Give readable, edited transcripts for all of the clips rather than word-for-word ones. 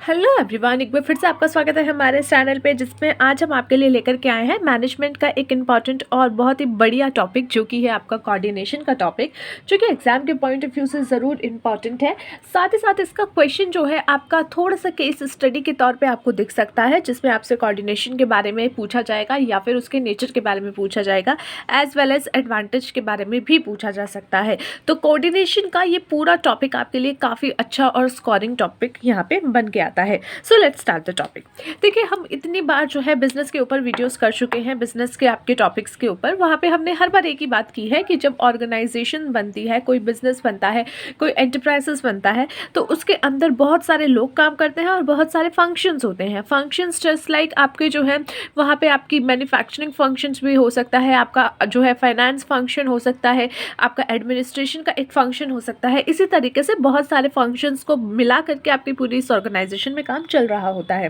Hello everyone, एक बार फिर से आपका स्वागत है हमारे चैनल पे, जिसमें आज हम आपके लिए लेकर के आए हैं मैनेजमेंट का एक इम्पॉर्टेंट और बहुत ही बढ़िया टॉपिक, जो कि है आपका कोऑर्डिनेशन का टॉपिक, जो कि एग्जाम के पॉइंट ऑफ व्यू से ज़रूर इम्पॉर्टेंट है। साथ ही साथ इसका क्वेश्चन जो है आपका थोड़ा सा केस स्टडी के तौर पर आपको दिख सकता है, जिसमें आपसे कोऑर्डिनेशन के बारे में पूछा जाएगा या फिर उसके नेचर के बारे में पूछा जाएगा, एज वेल एज एडवांटेज के बारे में भी पूछा जा सकता है। तो कोऑर्डिनेशन का ये पूरा टॉपिक आपके लिए काफ़ी अच्छा और स्कोरिंग टॉपिक यहाँ पे बन के आता है। So let's start the topic. देखिए, हम इतनी बार जो है बिजनेस के ऊपर वीडियोस कर चुके हैं, बिजनेस के आपके टॉपिक्स के ऊपर। वहाँ पे हमने हर बार एक ही बात की है कि जब ऑर्गेनाइजेशन बनती है, कोई बिजनेस बनता है, कोई एंटरप्राइजेस बनता है, तो उसके अंदर बहुत सारे लोग काम करते हैं और बहुत सारे फंक्शंस होते हैं। फंक्शंस जस्ट लाइक आपके जो है वहाँ पे आपकी मैन्युफैक्चरिंग फंक्शंस भी हो सकता है, आपका जो है फाइनेंस फंक्शन हो सकता है, आपका एडमिनिस्ट्रेशन का एक फंक्शन हो सकता है। इसी तरीके से बहुत सारे फंक्शंस को मिला करके आपकी पूरी इस ऑर्गेनाइजेशन में काम चल रहा होता है।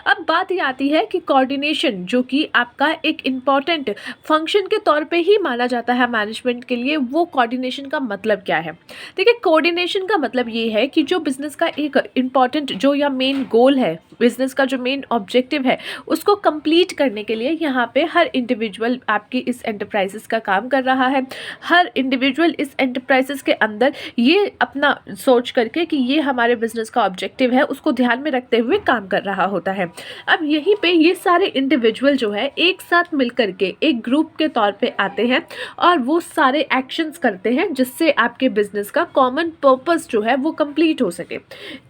अब बात ये आती है कि कोऑर्डिनेशन, जो कि आपका एक इम्पॉर्टेंट फंक्शन के तौर पे ही माना जाता है मैनेजमेंट के लिए, वो कोऑर्डिनेशन का मतलब क्या है। देखिए, कोऑर्डिनेशन का मतलब ये है कि जो बिजनेस का एक इम्पॉर्टेंट जो या मेन गोल है, बिजनेस का जो मेन ऑब्जेक्टिव है, उसको कंप्लीट करने के लिए यहाँ पे हर इंडिविजुअल आपकी इस एंटरप्राइजेस का काम कर रहा है। हर इंडिविजुअल इस एंटरप्राइजेस के अंदर ये अपना सोच करके कि ये हमारे बिजनेस का ऑब्जेक्टिव है, उसको ध्यान में रखते हुए काम कर रहा होता है। अब यहीं पे ये सारे इंडिविजुअल जो है एक साथ मिलकर के एक ग्रुप के तौर पे आते हैं और वो सारे एक्शंस करते हैं, जिससे आपके बिजनेस का कॉमन पर्पस जो है वो कंप्लीट हो सके।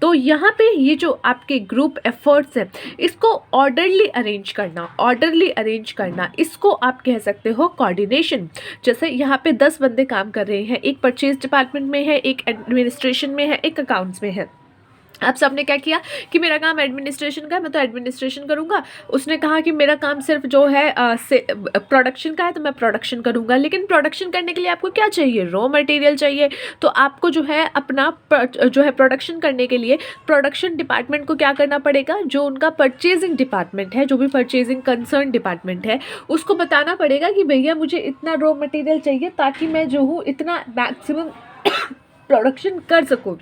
तो यहाँ पे ये जो आपके ग्रुप एफर्ट्स हैं, इसको ऑर्डरली अरेंज करना, इसको आप कह सकते हो कोऑर्डिनेशन। जैसे यहाँ पे 10 बंदे काम कर रहे हैं, एक परचेज डिपार्टमेंट में है, एक एडमिनिस्ट्रेशन में है, एक अकाउंट्स में है। अब सबने क्या किया कि मेरा काम एडमिनिस्ट्रेशन का है, मैं तो एडमिनिस्ट्रेशन करूँगा। उसने कहा कि मेरा काम सिर्फ जो है प्रोडक्शन का है, तो मैं प्रोडक्शन करूँगा। लेकिन प्रोडक्शन करने के लिए आपको क्या चाहिए? रॉ मटेरियल चाहिए। तो आपको जो है अपना जो है प्रोडक्शन करने के लिए प्रोडक्शन डिपार्टमेंट को क्या करना पड़ेगा, जो उनका परचेजिंग डिपार्टमेंट है, जो भी परचेजिंग कंसर्न डिपार्टमेंट है, उसको बताना पड़ेगा कि भैया मुझे इतना रॉ मटेरियल चाहिए, ताकि मैं जो हूँ इतना मैक्सिमम प्रोडक्शन कर सकूँ।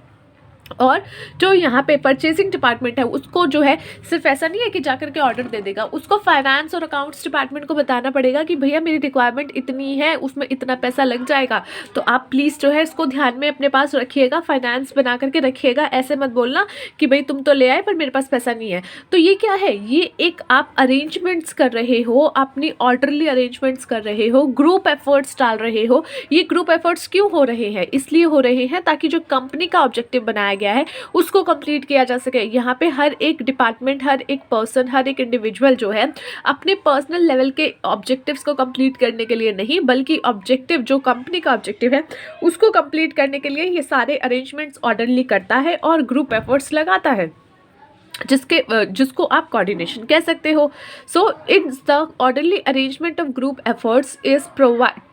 और जो यहाँ पे परचेसिंग डिपार्टमेंट है, उसको जो है सिर्फ ऐसा नहीं है कि जाकर के ऑर्डर दे देगा, उसको फाइनेंस और अकाउंट्स डिपार्टमेंट को बताना पड़ेगा कि भैया मेरी रिक्वायरमेंट इतनी है, उसमें इतना पैसा लग जाएगा, तो आप प्लीज़ जो है इसको ध्यान में अपने पास रखिएगा, फाइनेंस बना करके रखिएगा। ऐसे मत बोलना कि भाई तुम तो ले आए पर मेरे पास पैसा नहीं है। तो ये क्या है? ये एक आप अरेंजमेंट्स कर रहे हो, अपनी ऑर्डरली अरेंजमेंट्स कर रहे हो, ग्रुप एफर्ट्स डाल रहे हो। ये ग्रुप एफर्ट्स क्यों हो रहे हैं? इसलिए हो रहे हैं ताकि जो कंपनी का ऑब्जेक्टिव बनाया गया है उसको कंप्लीट किया जा सके। यहाँ पे हर एक डिपार्टमेंट, हर एक पर्सन, हर एक इंडिविजुअल जो है अपने पर्सनल लेवल के ऑब्जेक्टिव्स को कंप्लीट करने के लिए नहीं, बल्कि ऑब्जेक्टिव जो कंपनी का ऑब्जेक्टिव है उसको कंप्लीट करने के लिए ये सारे अरेंजमेंट्स ऑर्डरली करता है और ग्रुप एफर्ट्स लगाता है, जिसको आप कोऑर्डिनेशन कह सकते हो। So it's the orderly arrangement of group efforts is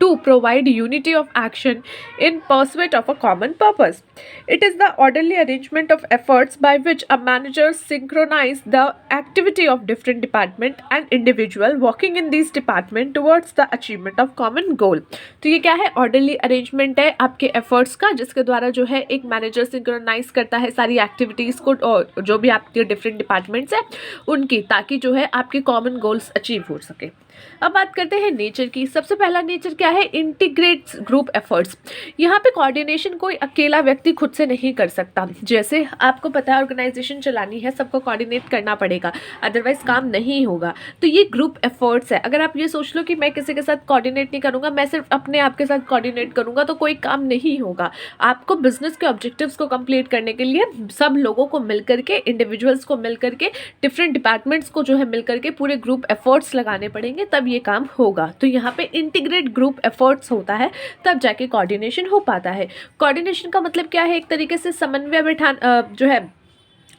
to provide unity of action in pursuit of a common purpose. It is the orderly arrangement of efforts by which a manager synchronize the activity of different department and individual working in these department towards the achievement of common goal। तो ये क्या है? orderly arrangement है आपके efforts का, जिसके द्वारा जो है एक manager synchronize करता है सारी activities को, और जो भी आपके different departments हैं उनकी, ताकि जो है आपके common goals achieve हो सके। अब बात करते हैं नेचर की। सबसे पहला नेचर क्या है? Integrates group efforts. यहाँ पे कोऑर्डिनेशन कोई अकेला व्यक्ति खुद से नहीं कर सकता। जैसे आपको पता है ऑर्गेनाइजेशन चलानी है, सबको कोऑर्डिनेट करना पड़ेगा, अदरवाइज काम नहीं होगा। तो ये ग्रुप एफर्ट्स है। अगर आप ये सोच लो कि मैं किसी के साथ कोऑर्डिनेट नहीं करूँगा, मैं सिर्फ अपने आप के साथ कोऑर्डिनेट करूँगा, तो कोई काम नहीं होगा। आपको बिजनेस के ऑब्जेक्टिव्स को कंप्लीट करने के लिए सब लोगों को मिल करके, इंडिविजुअल्स को मिल करके, डिफरेंट डिपार्टमेंट्स को जो है मिल करके पूरे ग्रुप एफर्ट्स लगाने पड़ेंगे, तब ये काम होगा। तो यहाँ पे इंटीग्रेट ग्रुप एफर्ट्स होता है, तब जाके कोऑर्डिनेशन हो पाता है। कोऑर्डिनेशन का मतलब क्या है? एक तरीके से समन्वय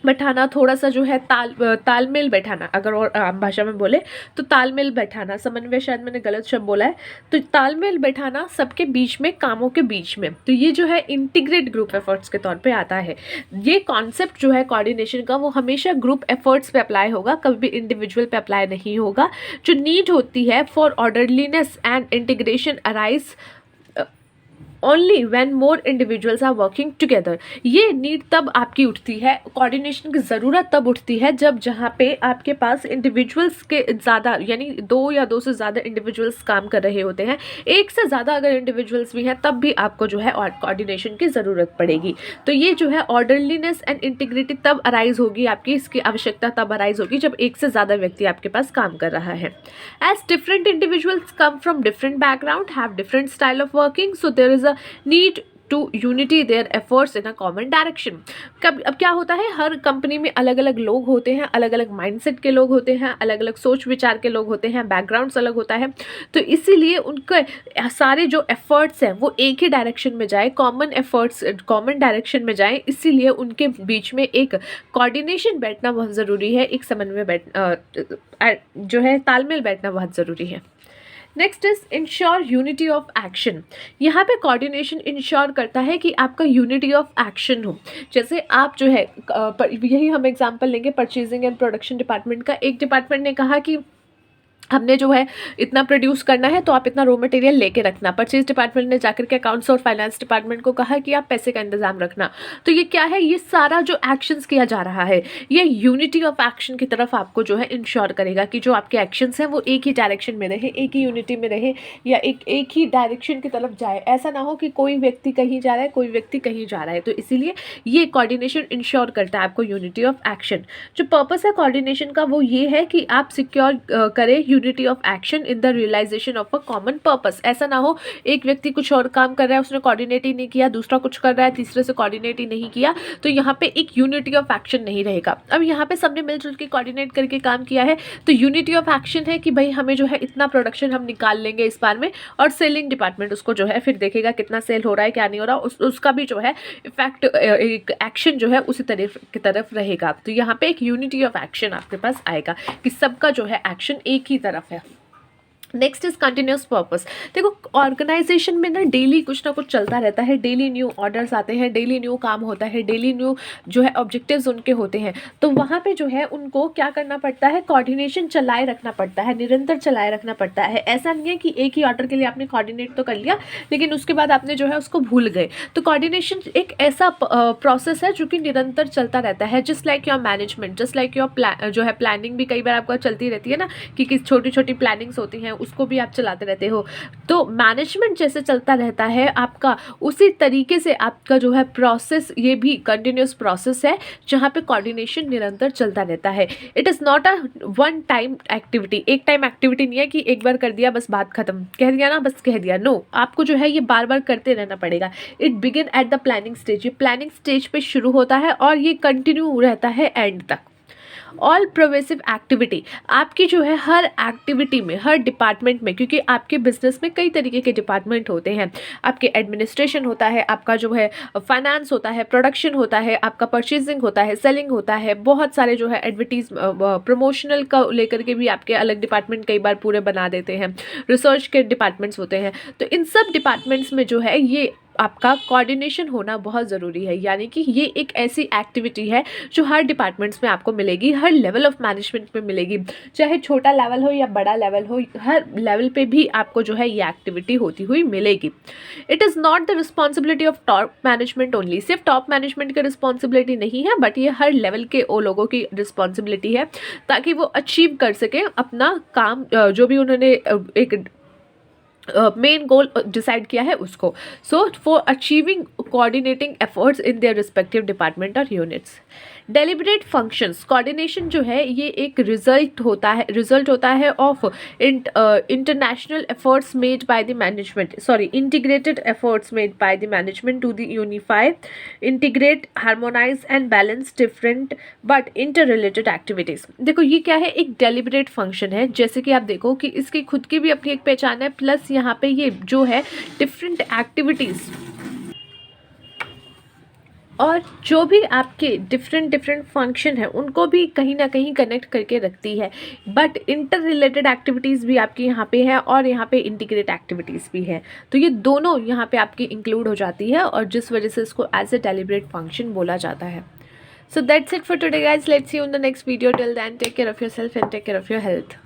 बैठाना, थोड़ा सा जो है तालमेल बैठाना। अगर और आम भाषा में बोले तो तालमेल बैठाना, समन्वय शायद मैंने गलत शब्द बोला है, तो तालमेल बैठाना सबके बीच में, कामों के बीच में। तो ये जो है इंटीग्रेट ग्रुप एफर्ट्स के तौर पे आता है। ये कॉन्सेप्ट जो है कोऑर्डिनेशन का, वो हमेशा ग्रुप एफर्ट्स पे अप्लाई होगा, कभी भी इंडिविजुअल पे अप्लाई नहीं होगा। जो नीड होती है for orderliness and integration arise only when more individuals are working together. ये नीड तब आपकी उठती है, कोऑर्डिनेशन की ज़रूरत तब उठती है जब जहाँ पे आपके पास इंडिविजुअल्स के ज़्यादा, यानी 2 या 2 से ज़्यादा इंडिविजुअल्स काम कर रहे होते हैं। एक से ज़्यादा अगर इंडिविजुअल्स भी हैं तब भी आपको जो है और कोऑर्डिनेशन की ज़रूरत पड़ेगी। तो ये जो है ऑर्डरलीनेस एंड इंटीग्रिटी तब अराइज होगी, आपकी इसकी आवश्यकता तब अराइज होगी जब एक से ज़्यादा व्यक्ति आपके पास काम कर रहा है। As different individuals come from different background, have different style of working, so there is need to unity their efforts in a common direction. कब अब क्या होता है, हर कंपनी में अलग अलग लोग होते हैं, अलग अलग माइंडसेट के लोग होते हैं, अलग अलग सोच विचार के लोग होते हैं, बैकग्राउंड्स अलग होता है। तो इसीलिए उनके सारे जो एफर्ट्स हैं वो एक ही डायरेक्शन में जाए, कॉमन एफर्ट्स कॉमन डायरेक्शन में जाए। इसीलिए उनके बीच में एक कोऑर्डिनेशन बैठना बहुत ज़रूरी है, एक समन्वय जो है तालमेल बैठना बहुत ज़रूरी है। Next is ensure unity of action. यहाँ पे कोऑर्डिनेशन इंश्योर करता है कि आपका यूनिटी ऑफ एक्शन हो। जैसे आप जो है यही हम एग्जांपल लेंगे परचेजिंग एंड प्रोडक्शन डिपार्टमेंट का। एक डिपार्टमेंट ने कहा कि हमने जो है इतना प्रोड्यूस करना है तो आप इतना रॉ मटेरियल लेके रखना। परचेज डिपार्टमेंट ने जाकर के अकाउंट्स और फाइनेंस डिपार्टमेंट को कहा कि आप पैसे का इंतजाम रखना। तो ये क्या है, ये सारा जो एक्शंस किया जा रहा है ये यूनिटी ऑफ एक्शन की तरफ आपको जो है इंश्योर करेगा कि जो आपके एक्शंस हैं वो एक ही डायरेक्शन में रहे, एक ही यूनिटी में रहे, या एक ही डायरेक्शन की तरफ जाए। ऐसा ना हो कि कोई व्यक्ति कहीं जा रहा है, कोई व्यक्ति कहीं जा रहा है। तो इसीलिए ये कोऑर्डिनेशन इंश्योर करता है आपको यूनिटी ऑफ एक्शन। जो पर्पस है कोऑर्डिनेशन का वो ये है कि आप सिक्योर करें unity of action in the realization of a common purpose. ऐसा ना हो एक व्यक्ति कुछ और काम कर रहा है, उसने कोऑर्डिनेट ही नहीं किया, दूसरा कुछ कर रहा है, तीसरे से कोऑर्डिनेट ही नहीं किया, तो यहाँ पे एक यूनिटी ऑफ एक्शन नहीं रहेगा। अब यहाँ पे सबने मिलजुल के कोऑर्डिनेट करके काम किया है तो यूनिटी ऑफ एक्शन है कि भाई हमें जो है इतना प्रोडक्शन हम निकाल लेंगे इस बार में, और सेलिंग डिपार्टमेंट उसको जो है फिर देखेगा कितना सेल हो रहा है क्या नहीं हो रहा, उसका भी जो है इफेक्ट एक एक्शन जो है उसी तरफ रहेगा। तो यहाँ पे एक यूनिटी ऑफ एक्शन आपके पास आएगा कि सबका जो है एक्शन एक ही तरफ है। Next is continuous purpose. देखो ऑर्गेनाइजेशन में ना डेली कुछ ना कुछ चलता रहता है, डेली न्यू ऑर्डर्स आते हैं, डेली न्यू काम होता है, डेली न्यू जो है ऑब्जेक्टिव्स उनके होते हैं। तो वहाँ पे जो है उनको क्या करना पड़ता है, कोऑर्डिनेशन चलाए रखना पड़ता है, निरंतर चलाए रखना पड़ता है। ऐसा नहीं है कि एक ही ऑर्डर के लिए आपने कोऑर्डिनेट तो कर लिया लेकिन उसके बाद आपने जो है उसको भूल गए। तो कोऑर्डिनेशन एक ऐसा प्रोसेस है जो कि निरंतर चलता रहता है। Just like your management, just like your जो है प्लानिंग भी कई बार आपका चलती रहती है ना, कि किस छोटी छोटी प्लानिंग्स होती हैं उसको भी आप चलाते रहते हो। तो मैनेजमेंट जैसे चलता रहता है आपका, उसी तरीके से आपका जो है प्रोसेस ये भी कंटिन्यूस प्रोसेस है जहाँ पे कोऑर्डिनेशन निरंतर चलता रहता है। It is not a one time activity. एक टाइम एक्टिविटी नहीं है कि एक बार कर दिया बस बात खत्म, कह दिया ना बस कह दिया। नो, आपको जो है ये बार बार करते रहना पड़ेगा। It begin at the planning stage. ये प्लानिंग स्टेज पे शुरू होता है और ये कंटिन्यू रहता है एंड तक। ऑल प्रोवेसिव एक्टिविटी, आपकी जो है हर एक्टिविटी में, हर डिपार्टमेंट में, क्योंकि आपके बिजनेस में कई तरीके के डिपार्टमेंट होते हैं। आपके एडमिनिस्ट्रेशन होता है, आपका जो है फाइनेंस होता है, प्रोडक्शन होता है, आपका परचेजिंग होता है, सेलिंग होता है, बहुत सारे जो है एडवर्टीज प्रमोशनल का लेकर के भी आपके अलग डिपार्टमेंट कई बार पूरे बना देते हैं, रिसर्च के डिपार्टमेंट्स होते हैं। तो इन सब डिपार्टमेंट्स में जो है ये आपका कोऑर्डिनेशन होना बहुत ज़रूरी है। यानी कि ये एक ऐसी एक्टिविटी है जो हर डिपार्टमेंट्स में आपको मिलेगी, हर लेवल ऑफ मैनेजमेंट में मिलेगी, चाहे छोटा लेवल हो या बड़ा लेवल हो, हर लेवल पे भी आपको जो है ये एक्टिविटी होती हुई मिलेगी। It is not the responsibility of top management only. सिर्फ टॉप मैनेजमेंट की रिस्पॉन्सिबिलिटी नहीं है, बट ये हर लेवल के वो लोगों की रिस्पॉन्सिबिलिटी है ताकि वो अचीव कर सकें अपना काम, जो भी उन्होंने एक मेन गोल डिसाइड किया है उसको। So for achieving coordinating efforts in their respective department और यूनिट्स। डेलिब्रेट फंक्शंस, कोऑर्डिनेशन जो है ये एक रिजल्ट होता है of international efforts made by the management, integrated efforts made by the management to the unify, integrate, harmonize and balance different but interrelated activities. देखो ये क्या है, एक डेलिब्रेट फंक्शन है। जैसे कि आप देखो कि इसकी खुद की भी अपनी एक पहचान है, प्लस यहाँ पे ये जो है डिफरेंट एक्टिविटीज़ और जो भी आपके डिफरेंट फंक्शन है उनको भी कहीं ना कहीं कनेक्ट करके रखती है। बट इंटर रिलेटेड एक्टिविटीज़ भी आपकी यहाँ पे है और यहाँ पे इंटीग्रेट एक्टिविटीज़ भी है। तो ये दोनों यहाँ पे आपकी इंक्लूड हो जाती है और जिस वजह से इसको एज ए डेलिब्रेट फंक्शन बोला जाता है। So that's it for today guys, let's see you in the next video. Till then take care of yourself and take care of your health.